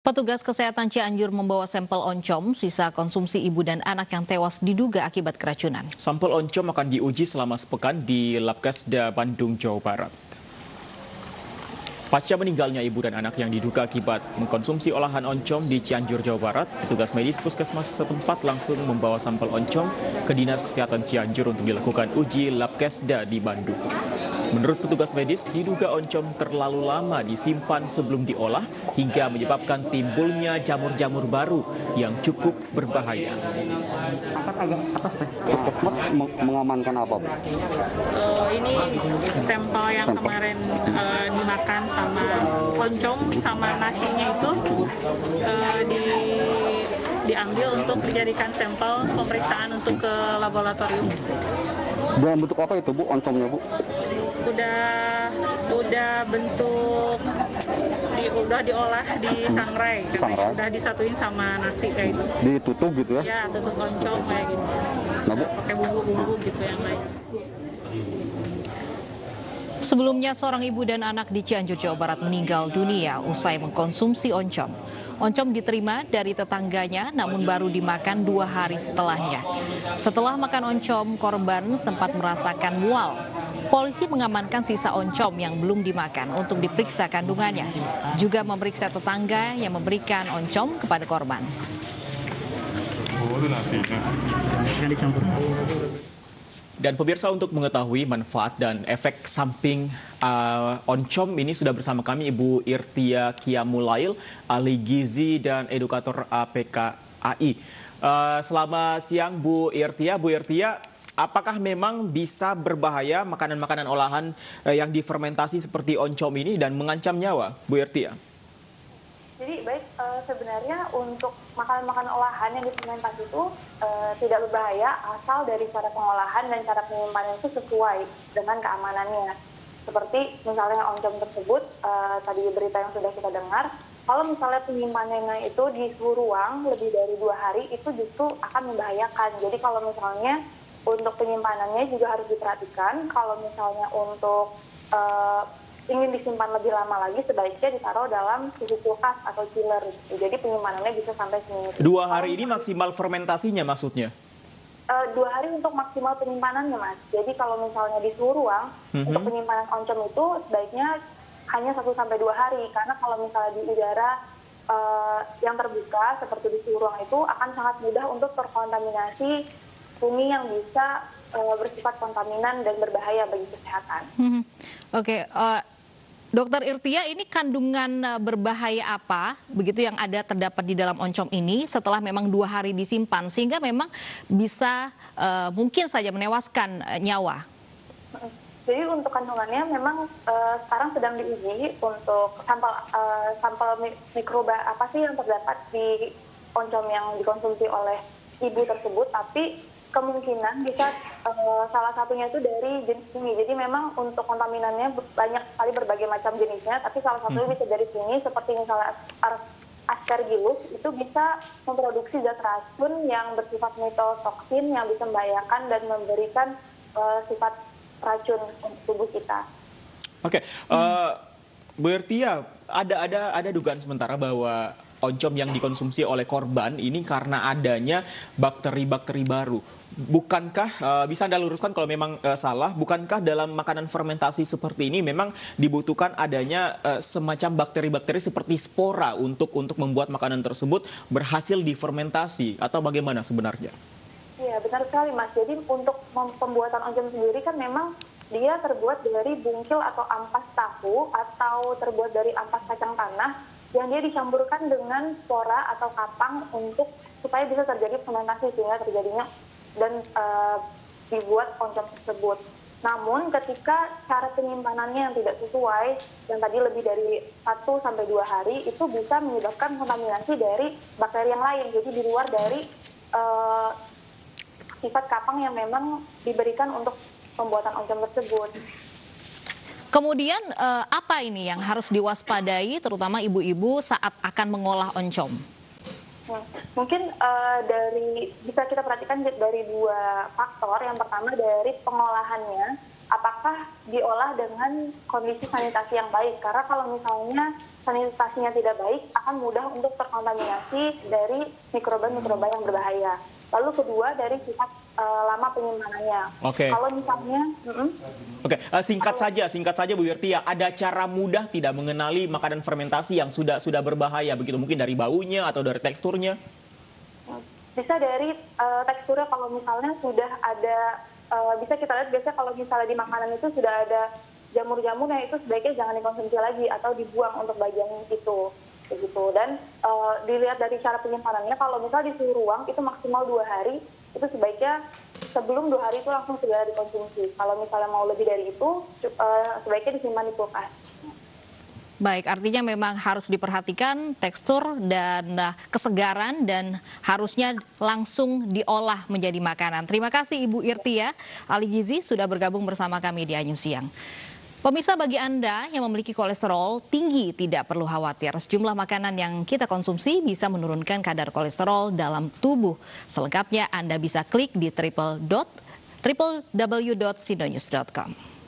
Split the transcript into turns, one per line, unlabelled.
Petugas kesehatan Cianjur membawa sampel oncom sisa konsumsi ibu dan anak yang tewas diduga akibat keracunan.
Sampel oncom akan diuji selama sepekan di Labkesda Bandung, Jawa Barat. Pasca meninggalnya ibu dan anak yang diduga akibat mengkonsumsi olahan oncom di Cianjur, Jawa Barat, petugas medis puskesmas setempat langsung membawa sampel oncom ke Dinas Kesehatan Cianjur untuk dilakukan uji Labkesda di Bandung. Menurut petugas medis, diduga oncom terlalu lama disimpan sebelum diolah hingga menyebabkan timbulnya jamur-jamur baru yang cukup berbahaya.
Puskesmas mengamankan apa, Bu?
Ini sampel yang kemarin dimakan sama oncom sama nasinya itu diambil untuk dijadikan sampel pemeriksaan untuk ke laboratorium.
Dalam bentuk apa itu, Bu, oncomnya, Bu?
Udah bentuk udah diolah di sangrai, udah disatuin sama nasi kayak gitu.
Ditutup gitu ya?
Ya, tutup oncom kayak gitu.
Nah, Bu?
Pakai bumbu-bumbu gitu yang lain.
Sebelumnya seorang ibu dan anak di Cianjur, Jawa Barat meninggal dunia usai mengkonsumsi oncom. Oncom diterima dari tetangganya namun baru dimakan 2 hari setelahnya. Setelah makan oncom, korban sempat merasakan mual. Polisi mengamankan sisa oncom yang belum dimakan untuk diperiksa kandungannya. Juga memeriksa tetangga yang memberikan oncom kepada korban.
Dan pemirsa, untuk mengetahui manfaat dan efek samping oncom ini sudah bersama kami Ibu Irtia Kiamulail, ahli gizi dan edukator APKAI. Selamat siang Bu Irtia. Bu Irtia, apakah memang bisa berbahaya makanan-makanan olahan yang difermentasi seperti oncom ini dan mengancam nyawa, Bu Irtia?
Jadi baik, sebenarnya untuk makanan-makanan olahan yang difermentasi itu tidak berbahaya asal dari cara pengolahan dan cara penyimpanan itu sesuai dengan keamanannya. Seperti misalnya oncom tersebut, tadi berita yang sudah kita dengar, kalau misalnya penyimpanannya itu di suhu ruang lebih dari 2 hari, itu justru akan membahayakan. Jadi kalau misalnya untuk penyimpanannya juga harus diperhatikan, kalau misalnya untuk ingin disimpan lebih lama lagi, sebaiknya ditaruh dalam suhu kulkas atau chiller. Jadi penyimpanannya bisa sampai seminggu.
2 hari ini maksimal fermentasinya maksudnya?
2 hari untuk maksimal penyimpanannya, Mas. Jadi kalau misalnya di suhu ruang, untuk penyimpanan oncom itu sebaiknya hanya 1-2 hari. Karena kalau misalnya di udara yang terbuka seperti di suhu ruang itu akan sangat mudah untuk terkontaminasi bumi yang bisa bersifat kontaminan dan berbahaya bagi kesehatan.
Oke, Dokter Irtia, ini kandungan berbahaya apa begitu yang terdapat di dalam oncom ini setelah memang 2 hari disimpan sehingga memang bisa mungkin saja menewaskan nyawa?
Jadi untuk kandungannya memang sekarang sedang diuji untuk sampel mikroba apa sih yang terdapat di oncom yang dikonsumsi oleh ibu tersebut, tapi kemungkinan bisa salah satunya itu dari jenis ini. Jadi memang untuk kontaminannya banyak sekali berbagai macam jenisnya, tapi salah satunya bisa dari sini, seperti misalnya Aspergillus, itu bisa memproduksi zat racun yang bersifat mitotoksin yang bisa membahayakan dan memberikan sifat racun untuk tubuh kita.
Oke, Bu Irtia, ada dugaan sementara bahwa oncom yang dikonsumsi oleh korban ini karena adanya bakteri-bakteri baru. Bukankah, bisa Anda luruskan kalau memang salah, bukankah dalam makanan fermentasi seperti ini memang dibutuhkan adanya semacam bakteri-bakteri seperti spora untuk membuat makanan tersebut berhasil difermentasi, atau bagaimana sebenarnya?
Iya, benar sekali, Mas. Jadi untuk pembuatan oncom sendiri kan memang dia terbuat dari bungkil atau ampas tahu atau terbuat dari ampas kacang tanah yang dia dicampurkan dengan spora atau kapang supaya bisa terjadi fermentasi sehingga terjadinya dan dibuat oncom tersebut. Namun ketika cara penyimpanannya yang tidak sesuai, yang tadi lebih dari 1-2 hari, itu bisa menyebabkan kontaminasi dari bakteri yang lain. Jadi di luar dari sifat kapang yang memang diberikan untuk pembuatan oncom tersebut.
Kemudian apa ini yang harus diwaspadai terutama ibu-ibu saat akan mengolah oncom?
Mungkin bisa kita perhatikan dari 2 faktor. Yang pertama dari pengolahannya, apakah diolah dengan kondisi sanitasi yang baik. Karena kalau misalnya sanitasinya tidak baik, akan mudah untuk terkontaminasi dari mikroba-mikroba yang berbahaya. Lalu kedua, dari sifat lama penyimpanannya.
Oke.
Kalau misalnya,
Oke, singkat saja Bu Wirtia, ada cara mudah tidak mengenali makanan fermentasi yang sudah berbahaya begitu, mungkin dari baunya atau dari teksturnya?
bisa dari teksturnya. Kalau misalnya sudah ada, bisa kita lihat biasanya kalau misalnya di makanan itu sudah ada jamur-jamurnya, itu sebaiknya jangan dikonsumsi lagi atau dibuang untuk bagian itu. Begitu. Dan dilihat dari cara penyimpanannya, kalau misalnya di suhu ruang itu maksimal 2 hari, itu sebaiknya sebelum 2 hari itu langsung segera dikonsumsi. Kalau misalnya mau lebih dari itu, sebaiknya disimpan di kulkas.
Baik, artinya memang harus diperhatikan tekstur dan kesegaran dan harusnya langsung diolah menjadi makanan. Terima kasih Ibu Irtia ahli gizi sudah bergabung bersama kami di Anyu Siang. Pemirsa, bagi Anda yang memiliki kolesterol tinggi tidak perlu khawatir. Sejumlah makanan yang kita konsumsi bisa menurunkan kadar kolesterol dalam tubuh. Selengkapnya Anda bisa klik di www.sindonews.com.